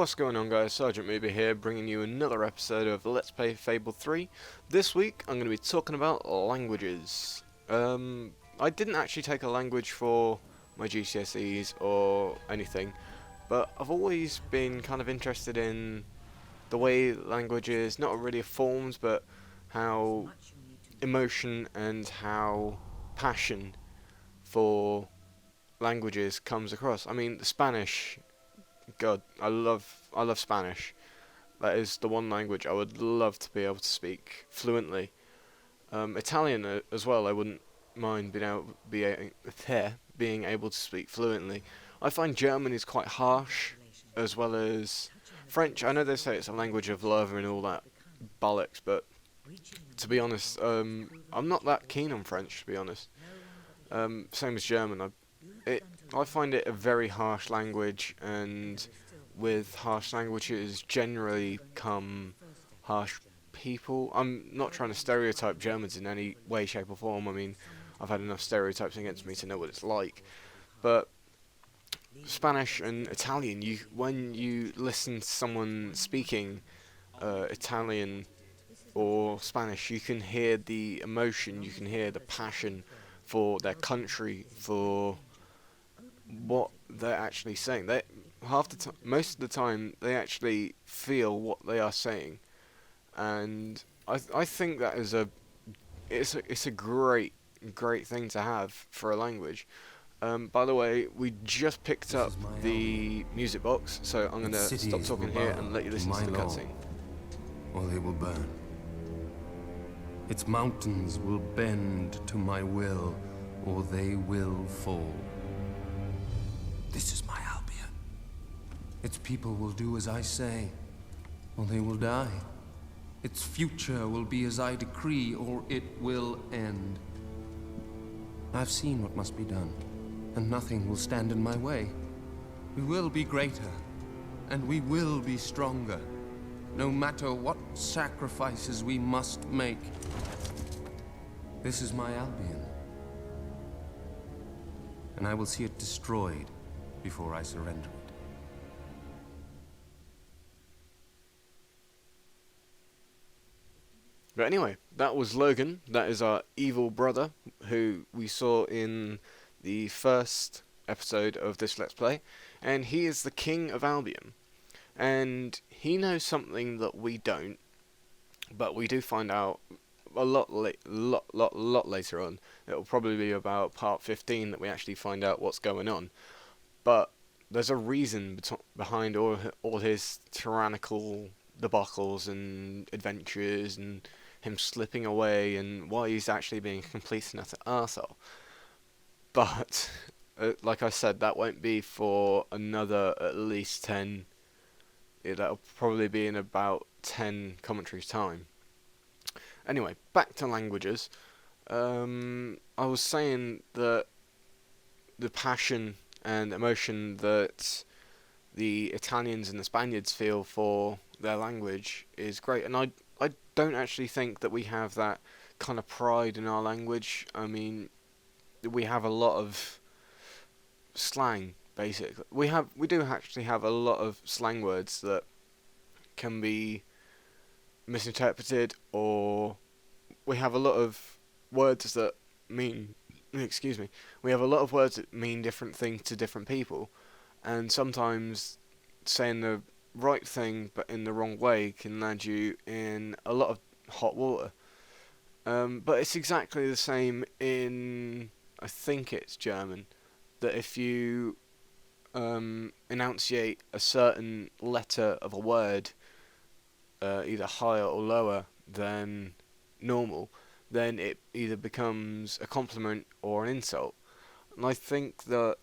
What's going on, guys? Sgt Mooby here, bringing you another episode of Let's Play Fable 3. This week I'm going to be talking about languages. I didn't actually take a language for my GCSEs or anything, but I've always been kind of interested in the way languages not really are formed, but how emotion and how passion for languages comes across. I mean, the Spanish, God, I love Spanish. That is the one language I would love to be able to speak fluently. Italian as well. I wouldn't mind being able to speak fluently. I find German is quite harsh, as well as French. I know they say it's a language of love and all that bollocks, but to be honest, I'm not that keen on French. To be honest, same as German. I find it a very harsh language, and with harsh languages generally come harsh people. I'm not trying to stereotype Germans in any way, shape or form. I mean, I've had enough stereotypes against me to know what it's like. But Spanish and Italian, when you listen to someone speaking Italian or Spanish, you can hear the emotion, you can hear the passion for their country, for what they're actually saying. Most of the time, they actually feel what they are saying, and I think that is it's a great thing to have for a language. By the way, we just picked up the music box, so I'm gonna stop talking here and let you listen to the cutscene. Or they will burn. Its mountains will bend to my will, or they will fall. This is my Albion. Its people will do as I say, or they will die. Its future will be as I decree, or it will end. I've seen what must be done, and nothing will stand in my way. We will be greater, and we will be stronger, no matter what sacrifices we must make. This is my Albion, and I will see it destroyed before I surrender it. But anyway, that was Logan. That is our evil brother, who we saw in the first episode of this Let's Play, and he is the King of Albion. And he knows something that we don't, but we do find out a lot later on. It'll probably be about part 15 that we actually find out what's going on. But there's a reason behind all his tyrannical debacles and adventures and him slipping away, and why he's actually being a complete and utter arsehole. But like I said, that won't be for another at least 10. That'll probably be in about 10 commentaries time. Anyway, back to languages. I was saying that the passion and emotion that the Italians and the Spaniards feel for their language is great, and I don't actually think that we have that kind of pride in our language. I mean, we have a lot of slang, basically. We do actually have a lot of slang words that can be misinterpreted, or we have a lot of words that mean, excuse me, we have a lot of words that mean different things to different people, and sometimes saying the right thing but in the wrong way can land you in a lot of hot water. But it's exactly the same in, I think it's German, that if you enunciate a certain letter of a word either higher or lower than normal, then it either becomes a compliment or an insult. And I think that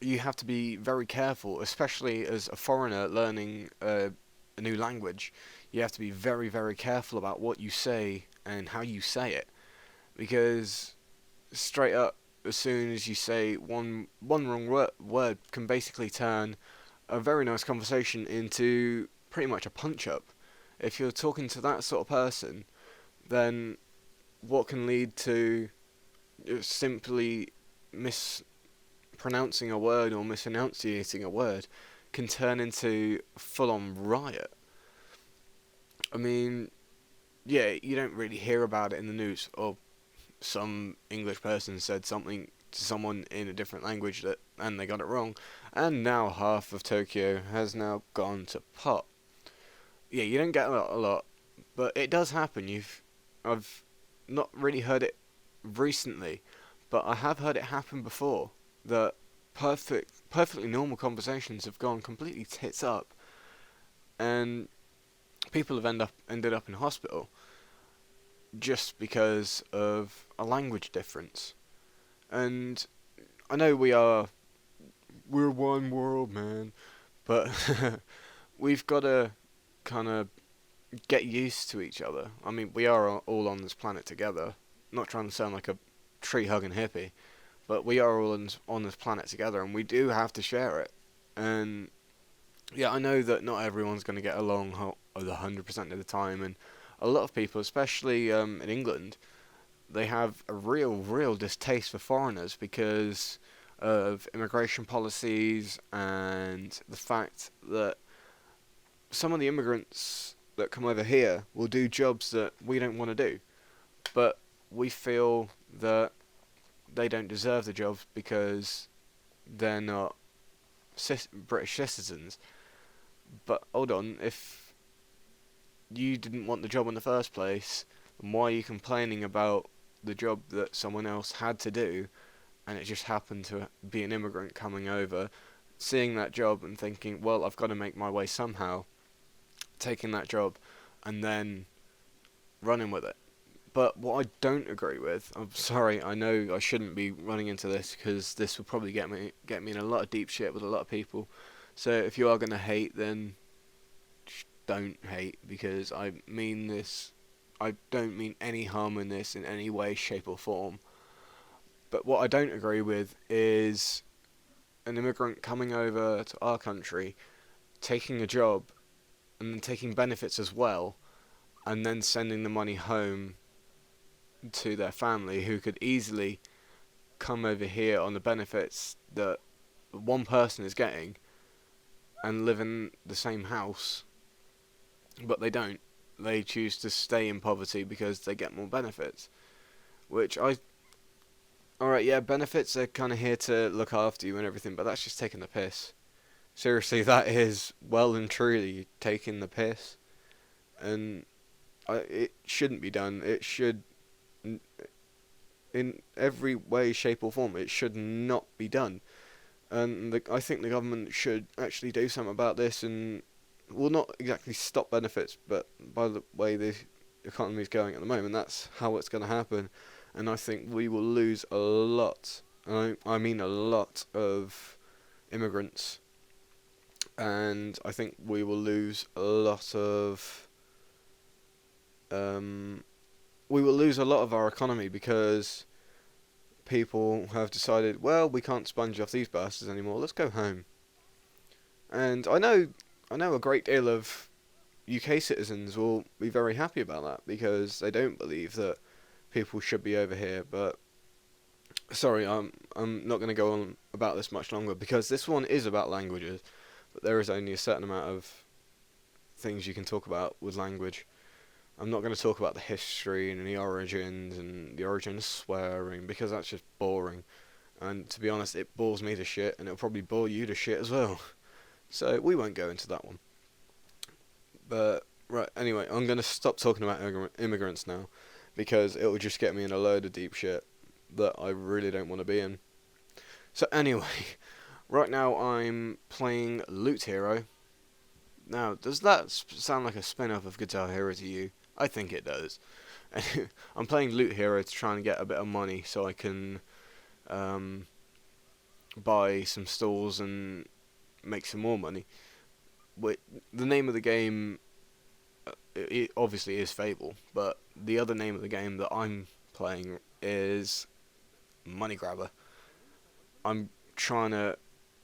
you have to be very careful, especially as a foreigner learning a new language. You have to be very, very careful about what you say and how you say it, because straight up, as soon as you say one wrong word can basically turn a very nice conversation into pretty much a punch-up. If you're talking to that sort of person, then what can lead to simply mispronouncing a word or misenunciating a word can turn into a full-on riot. I mean, yeah, you don't really hear about it in the news, or some English person said something to someone in a different language and they got it wrong, and now half of Tokyo has now gone to pot. Yeah, you don't get a lot, but it does happen. I've not really heard it recently, but I have heard it happen before. That perfectly normal conversations have gone completely tits up, and people have ended up in hospital just because of a language difference. And I know we're one world, man, but we've got to kind of get used to each other. I mean, we are all on this planet together. Not trying to sound like a tree hugging hippie, but we are all on this planet together, and we do have to share it. And yeah, I know that not everyone's going to get along 100% of the time, and a lot of people, especially in England, they have a real distaste for foreigners because of immigration policies and the fact that some of the immigrants that come over here will do jobs that we don't want to do, but we feel that they don't deserve the job because they're not British citizens. But hold on, if you didn't want the job in the first place, then why are you complaining about the job that someone else had to do, and it just happened to be an immigrant coming over, seeing that job and thinking, well, I've got to make my way somehow, taking that job, and then running with it. But what I don't agree with, I'm sorry, I know I shouldn't be running into this because this will probably get me in a lot of deep shit with a lot of people. So if you are gonna hate, then don't hate, because I mean this. I don't mean any harm in this in any way, shape, or form. But what I don't agree with is an immigrant coming over to our country, taking a job, and then taking benefits as well, and then sending the money home to their family, who could easily come over here on the benefits that one person is getting and live in the same house, but they don't. They choose to stay in poverty because they get more benefits, which alright, yeah, benefits are kind of here to look after you and everything, but that's just taking the piss. Seriously, that is well and truly taking the piss, and it shouldn't be done. It should, in every way, shape, or form, it should not be done. And I think the government should actually do something about this, and will not exactly stop benefits, but by the way the economy is going at the moment, that's how it's going to happen. And I think we will lose a lot, I mean a lot, of immigrants. And I think we will lose a lot of our economy because people have decided, well, we can't sponge off these bastards anymore, let's go home. And I know a great deal of UK citizens will be very happy about that because they don't believe that people should be over here. But sorry, I'm not going to go on about this much longer because this one is about languages, but there is only a certain amount of things you can talk about with language. I'm not going to talk about the history and the origins and the origin of swearing because that's just boring. And to be honest, it bores me to shit, and it'll probably bore you to shit as well. So we won't go into that one. But right, anyway, I'm going to stop talking about immigrants now because it will just get me in a load of deep shit that I really don't want to be in. So anyway, right now I'm playing Loot Hero. Now, does that sound like a spin-off of Guitar Hero to you? I think it does. I'm playing Loot Hero to try and get a bit of money so I can buy some stalls and make some more money. The name of the game it obviously is Fable, but the other name of the game that I'm playing is Money Grabber. I'm trying to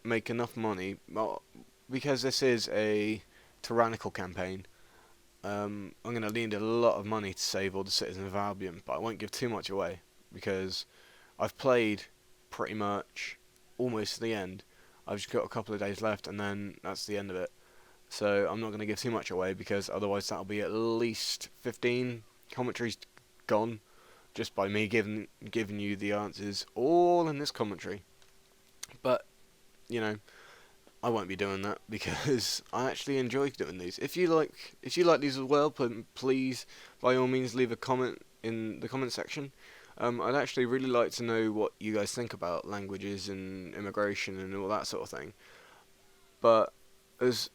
make enough money, well, because this is a tyrannical campaign. I'm going to need a lot of money to save all the citizens of Albion, but I won't give too much away because I've played pretty much almost to the end. I've just got a couple of days left, and then that's the end of it. So I'm not going to give too much away, because otherwise that'll be at least 15 commentaries gone, just by me giving you the answers all in this commentary. But you know, I won't be doing that, because I actually enjoy doing these. If you like these as well, please by all means leave a comment in the comment section. I'd actually really like to know what you guys think about languages and immigration and all that sort of thing. But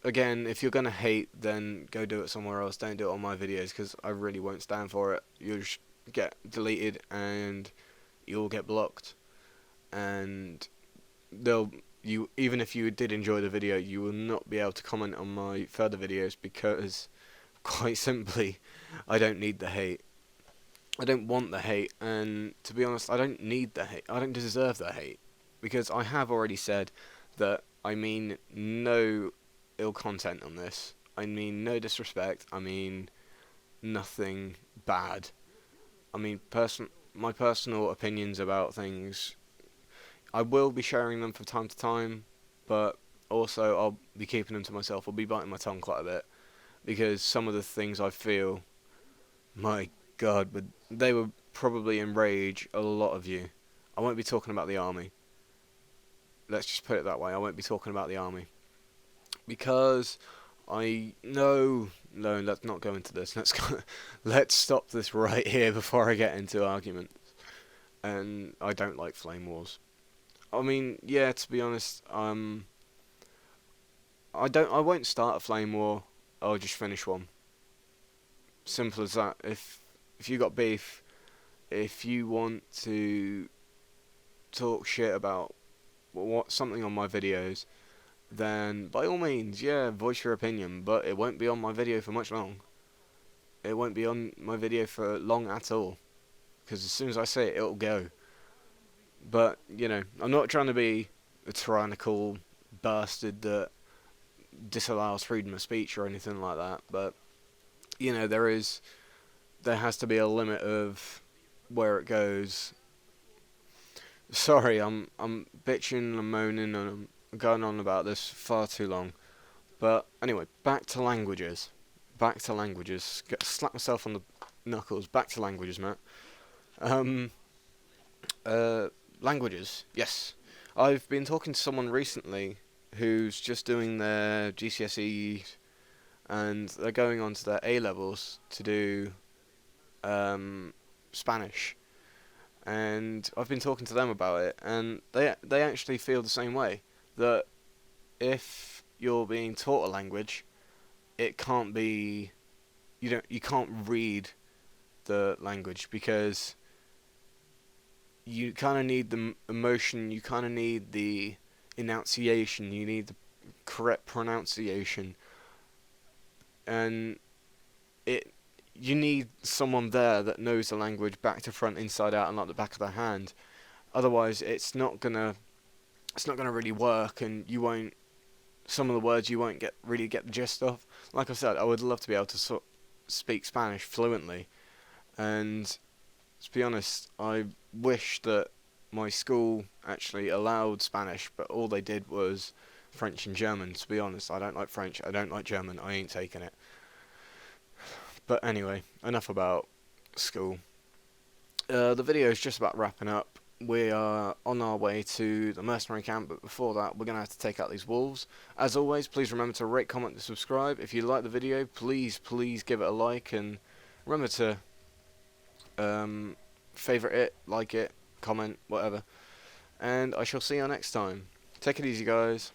again, if you're gonna hate, then go do it somewhere else. Don't do it on my videos, because I really won't stand for it. You'll just get deleted and you'll get blocked, and even if you did enjoy the video, you will not be able to comment on my further videos, because quite simply, I don't need the hate. I don't want the hate, and to be honest, I don't need the hate. I don't deserve the hate, because I have already said that I mean no ill content on this. I mean no disrespect. I mean nothing bad. I mean my personal opinions about things, I will be sharing them from time to time, but also I'll be keeping them to myself. I'll be biting my tongue quite a bit, because some of the things I feel, my God, they would probably enrage a lot of you. I won't be talking about the army. Let's just put it that way. I won't be talking about the army, because no, let's not go into this. Let's stop this right here before I get into arguments. And I don't like flame wars. I mean, yeah, to be honest, I won't start a flame war. I'll just finish one. Simple as that. If you got beef, if you want to talk shit about something on my videos, then by all means, yeah, voice your opinion, but it won't be on my video for much long. It won't be on my video for long at all, because as soon as I say it, it'll go. But, you know, I'm not trying to be a tyrannical bastard that disallows freedom of speech or anything like that, but, you know, there has to be a limit of where it goes. Sorry, I'm bitching and moaning, and I'm going on about this far too long. But anyway, back to languages. Slap myself on the knuckles. Back to languages, Matt. Languages. Yes, I've been talking to someone recently who's just doing their GCSE, and they're going on to their A levels to do Spanish. And I've been talking to them about it, and they actually feel the same way, that if you're being taught a language, it can't be, you can't read the language, because you kind of need the emotion, you kind of need the enunciation, you need the correct pronunciation, and you need someone there that knows the language back to front, inside out, and like the back of their hand. Otherwise, it's not gonna really work, and some of the words you won't really get the gist of. Like I said, I would love to be able to speak Spanish fluently, and to be honest, I wish that my school actually allowed Spanish, but all they did was French and German. To be honest, I don't like French, I don't like German, I ain't taking it. But anyway, enough about school. The video is just about wrapping up. We are on our way to the mercenary camp, but before that, we're going to have to take out these wolves. As always, please remember to rate, comment, and subscribe. If you like the video, please give it a like, and remember to favourite it, like it, comment, whatever. And I shall see you next time. Take it easy, guys.